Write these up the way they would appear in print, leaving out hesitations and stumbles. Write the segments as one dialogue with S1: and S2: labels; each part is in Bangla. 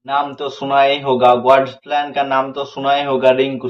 S1: नाम तो सुना ही होगा। गॉड्स प्लान का नाम तो सुना ही होगा। रिंकू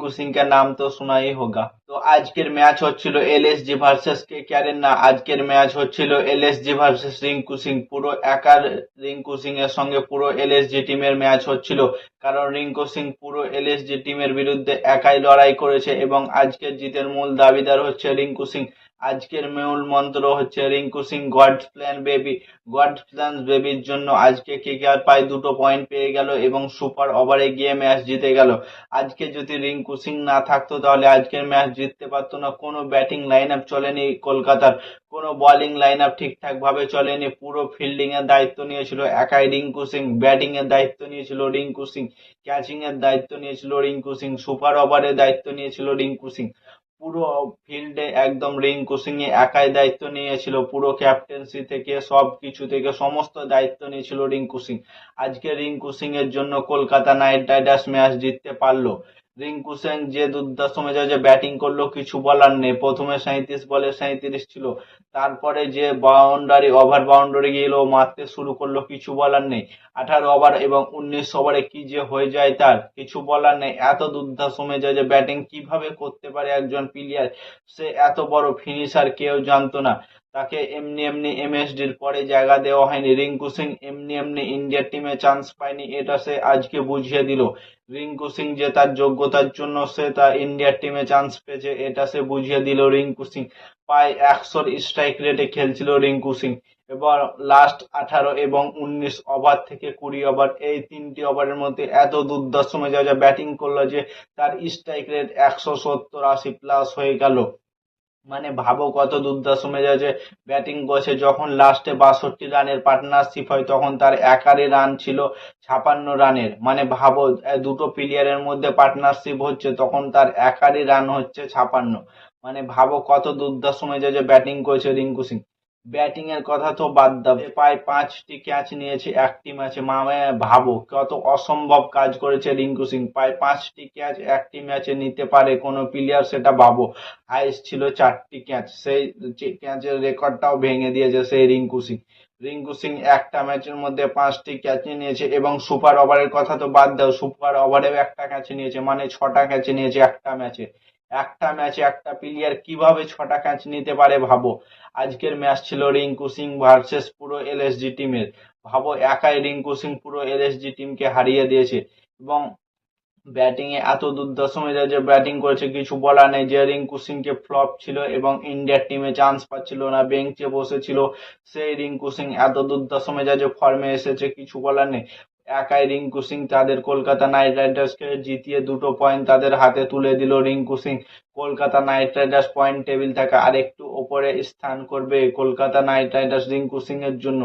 S1: सिंह का नाम तो सुना ही होगा। তো আজকের ম্যাচ হচ্ছিল এলএসজি ভার্সেস কেকেআর। না, আজকের ম্যাচ হচ্ছিল এলএসজি ভার্সেস রিঙ্কু সিং। পুরো একার রিঙ্কু সিং এর সঙ্গে পুরো এলএসজি টিমের ম্যাচ হচ্ছিল, কারণ রিঙ্কু সিং পুরো এলএসজি টিমের বিরুদ্ধে একাই লড়াই করেছে এবং আজকের জিতের মূল দাবিদার হচ্ছে রিঙ্কু সিং। আজকের মূল মন্ত্র হচ্ছে Rinku Singh God's plan baby. God plan বেবির জন্য আজকে কেকেআর প্রায় 2টো পয়েন্ট পেয়ে গেল এবং সুপার ওভারে গিয়ে ম্যাচ জিতে গেল। আজকে যদি রিঙ্কু সিং না থাকতো তাহলে আজকের ম্যাচ জিততে পারতো না। কোনো ব্যাটিং লাইন আপ চলেনি কলকাতার, কোনো বোলিং লাইন আপ ঠিকঠাক ভাবে চলেনি। পুরো ফিল্ডিং এর দায়িত্ব নিয়েছিল একাই রিঙ্কু সিং, ব্যাটিং এর দায়িত্ব নিয়েছিল রিঙ্কু সিং, ক্যাচিং এর দায়িত্ব নিয়েছিল রিঙ্কু সিং, সুপার ওভারের দায়িত্ব নিয়েছিল রিঙ্কু সিং। পুরো ফিল্ডে একদম রিঙ্কু সিং একাই দায়িত্ব নিয়েছিল। পুরো ক্যাপ্টেন্সি থেকে সবকিছু থেকে সমস্ত দায়িত্ব নিয়েছিল রিঙ্কু সিং। আজকে রিঙ্কু সিং এর জন্য কলকাতা নাইট রাইডার্স ম্যাচ জিততে পারলো। রিঙ্কু সিং যে দুর্দান্ত মেজাজে ব্যাটিং করলো কিছু বলার নেই। প্রথমে 37 বলে 37 ছিল, তারপরে যে বাউন্ডারি ওভার বাউন্ডারি গেল মারতে শুরু করলো, কিছু বলার নেই। 18 ওভার এবং 19 ওভারে কি যে হয়ে যায় তার কিছু বলার নেই। এত দুর্দান্ত মেজাজে ব্যাটিং কিভাবে করতে পারে একজন প্লেয়ার, সে এত বড় ফিনিশার কেউ জানতো না। তাকে এমনি এমনি এমএসডির পরে জায়গা দেওয়া হয়নি। রিঙ্কু সিং এমনি এমনি ইন্ডিয়া টিমে চান্স পায়নি, এটা সে আজকে বুঝিয়ে দিল। রিঙ্কু সিং যে তার যোগ্যতার জন্য সে তার ইন্ডিয়া টিমে চান্স পেয়েছে, এটা সে বুঝিয়ে দিল। রিঙ্কু সিং প্রায় 100 স্ট্রাইক রেটে খেলছিল রিঙ্কু সিং। এবার লাস্ট 18 এবং 19 ওভার থেকে 20 ওভার, এই 3টি ওভারের মধ্যে এত দুর্দান্ত মেজাজে ব্যাটিং করলো যে তার স্ট্রাইক রেট 170-80 প্লাস হয়ে গেল। মানে ভাবো কত দুর্দান্ত মেজাজে ব্যাটিং করছে। যখন লাস্টে 62 রানের পার্টনারশিপ হয় তখন তার একারই রান ছিল 56 রানের। মানে ভাবো দুটো প্লেয়ারের মধ্যে পার্টনারশিপ হচ্ছে তখন তার একারই রান হচ্ছে 56। মানে ভাবো কত দুর্দান্ত মেজাজে ব্যাটিং করেছে রিঙ্কু সিং। ব্যাটিং এর কথা তো বাদ দাও, প্রায় 5টি ক্যাচ নিয়েছে একটি ম্যাচে। মানে ভাবো কত অসম্ভব কাজ করেছে রিঙ্কু সিং। প্রায় 5টি ক্যাচ একটি ম্যাচে নিতে পারে কোনো প্লেয়ার, সেটা ভাবো। হাইস্ট ছিল 4টি ক্যাচ, সেই ক্যাচের রেকর্ডটাও ভেঙে দিয়েছে সেই রিঙ্কু সিং। রিঙ্কু সিং একটা ম্যাচের মধ্যে 5টি ক্যাচ নিয়েছে এবং সুপার ওভারের কথা তো বাদ দাও, সুপার ওভারেও একটা ক্যাচ নিয়েছে, মানে 6টা ক্যাচ নিয়েছে একটা ম্যাচে। একটা ম্যাচে একটা প্লেয়ার কিভাবে 6টা ক্যাচ নিতে পারে ভাবো। আজকের ম্যাচ ছিল রিঙ্কু সিং ভার্সেস পুরো এলএসজি টিমের। ভাবো একাই রিঙ্কু সিং পুরো এলএসজি টিমকে হারিয়ে দিয়েছে এবং ব্যাটিং এ এত দুর্দশ মেজাজে ব্যাটিং করেছে কিছু বলার নেই। যে রিঙ্কু সিং কে ফ্লপ ছিল এবং ইন্ডিয়ার টিমে চান্স পাচ্ছিল না, বেঞ্চে বসেছিল, সেই রিঙ্কু সিং এত দুর্দশ মেজাজে ফর্মে এসেছে কিছু বলার নেই। একাই রিঙ্কু সিং তাদের কলকাতা নাইট রাইডার্স কে জিতিয়ে 2টো পয়েন্ট তাদের হাতে তুলে দিল Rinku Singh. Kolkata night Riders point table থেকে আরেকটু ওপরে স্থান করবে কলকাতা নাইট রাইডার্স রিঙ্কু সিং এর জন্য।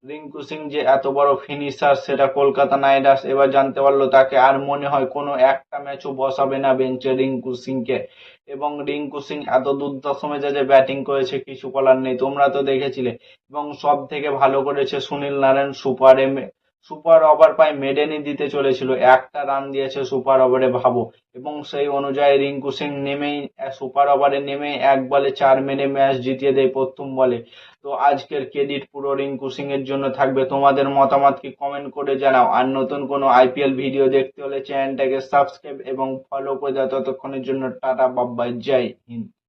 S1: রিঙ্কু সিং যে এত বড় ফিনিশার সেটা কলকাতা নাইট রাইডার্স এবার জানতে পারলো। তাকে আর মনে হয় কোনো একটা ম্যাচও বসাবে না বেঞ্চে রিঙ্কু সিংকে। এবং রিঙ্কু সিং এত দুর্দশ মেজাজে ব্যাটিং করেছে কিছু বলার নেই, তোমরা তো দেখেছিলে। এবং সব থেকে ভালো করেছে সুনীল নারায়ণ। সুপার ওভার প্রায় মেডেনই দিতে চলেছিল, একটা রান দিয়েছে সুপার ওভারে ভাবো। এবং সেই অনুযায়ী রিঙ্কু সিং নেমেই সুপার ওভারে নেমেই 1 বলে 4 মেরে ম্যাচ জিতিয়ে দেয় প্রথম বলে। তো আজকের ক্রেডিট পুরো রিঙ্কু সিং এর জন্য থাকবে। তোমাদের মতামত কি কমেন্ট করে জানাও। আর নতুন কোনো আইপিএল ভিডিও দেখতে হলে চ্যানেলটাকে সাবস্ক্রাইব এবং ফলো করে দাও। ততক্ষণের জন্য টাটা, বাই বাই, জয় হিন্দ।